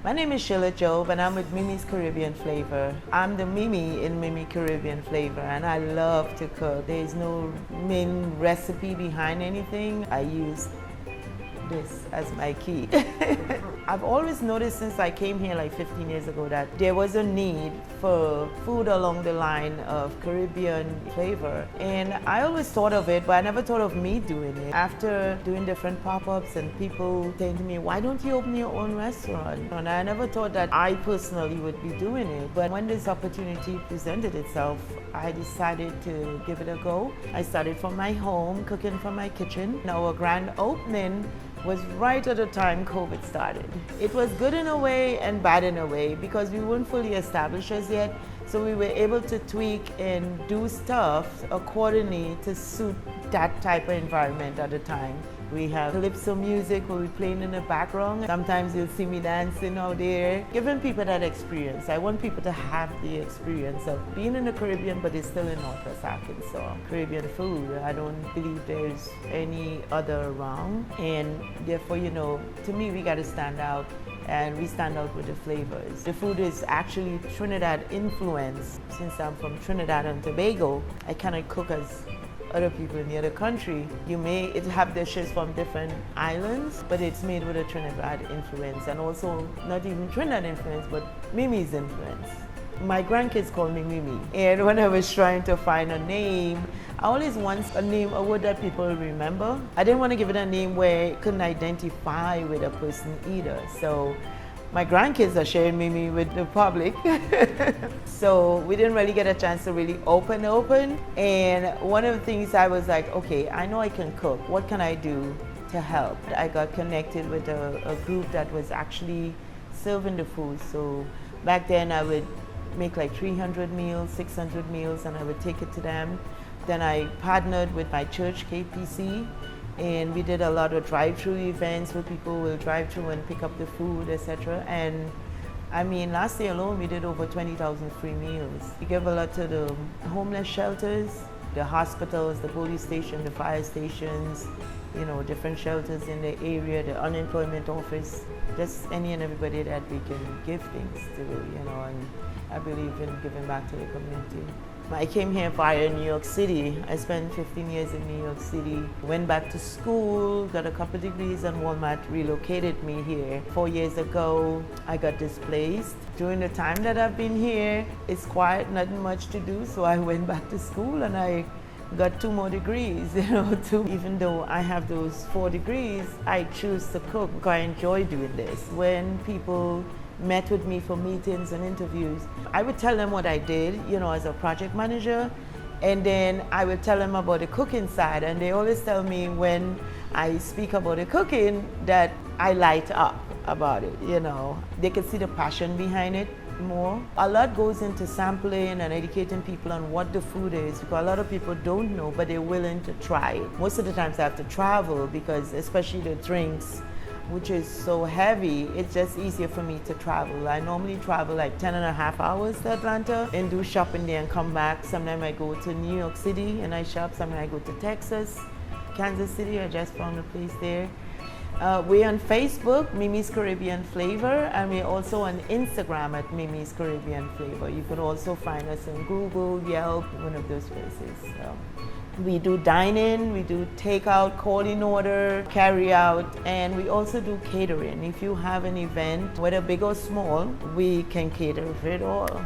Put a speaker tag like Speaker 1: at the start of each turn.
Speaker 1: My name is Sheila Job and I'm with Mimi's Caribbean Flavor. I'm the Mimi in Mimi Caribbean Flavor and I love to cook. There's no main recipe behind anything. I use this as my key. I've always noticed since I came here like 15 years ago that there was a need for food along the line of Caribbean flavor. And I always thought of it, but I never thought of me doing it. After doing different pop-ups and people saying to me, why don't you open your own restaurant? And I never thought that I personally would be doing it. But when this opportunity presented itself, I decided to give it a go. I started from my home, cooking from my kitchen. Our grand opening was right at the time COVID started. It was good in a way and bad in a way because we weren't fully established as yet, so we were able to tweak and do stuff accordingly to suit that type of environment at the time. We have calypso music where we're playing in the background. Sometimes you'll see me dancing out there, giving people that experience. I want people to have the experience of being in the Caribbean, but it's still in Northwest Arkansas. Caribbean food, I don't believe there's any other around. And therefore, to me, we got to stand out. And we stand out with the flavors. The food is actually Trinidad influenced. Since I'm from Trinidad and Tobago, I cannot cook as other people in the other country. You may have dishes from different islands, but it's made with a Trinidad influence and also not even Trinidad influence, but Mimi's influence. My grandkids call me Mimi, and when I was trying to find a name, I always want a word that people remember. I didn't want to give it a name where it couldn't identify with a person either. So my grandkids are sharing Mimi with the public. So we didn't really get a chance to really open. And one of the things I was like, okay, I know I can cook. What can I do to help? I got connected with a group that was actually serving the food. So back then I would make like 300 meals, 600 meals, and I would take it to them. Then I partnered with my church, KPC, and we did a lot of drive-through events where people will drive through and pick up the food, etc. And I mean, last year alone, we did over 20,000 free meals. We gave a lot to the homeless shelters, the hospitals, the police station, the fire stations, different shelters in the area, the unemployment office, just any and everybody that we can give things to, and I believe in giving back to the community. I came here via New York City. I spent 15 years in New York City. Went back to school, got a couple degrees, and Walmart relocated me here. 4 years ago, I got displaced. During the time that I've been here, it's quiet, nothing much to do, so I went back to school and I got 2 more degrees, Even though I have those 4 degrees, I choose to cook because I enjoy doing this. When people met with me for meetings and interviews, I would tell them what I did, as a project manager, and then I would tell them about the cooking side, and they always tell me when I speak about the cooking that I light up about it, They can see the passion behind it more. A lot goes into sampling and educating people on what the food is, because a lot of people don't know, but they're willing to try it. Most of the times I have to travel because especially the drinks, which is so heavy, it's just easier for me to travel. I normally travel like 10 and a half hours to Atlanta and do shopping there and come back. Sometimes I go to New York City and I shop. Sometimes I go to Texas, Kansas City. I just found a place there. We're on Facebook, Mimi's Caribbean Flavor, and we're also on Instagram at Mimi's Caribbean Flavor. You can also find us on Google, Yelp, one of those places. We do dine-in, we do takeout, call-in order, carry-out, and we also do catering. If you have an event, whether big or small, we can cater for it all.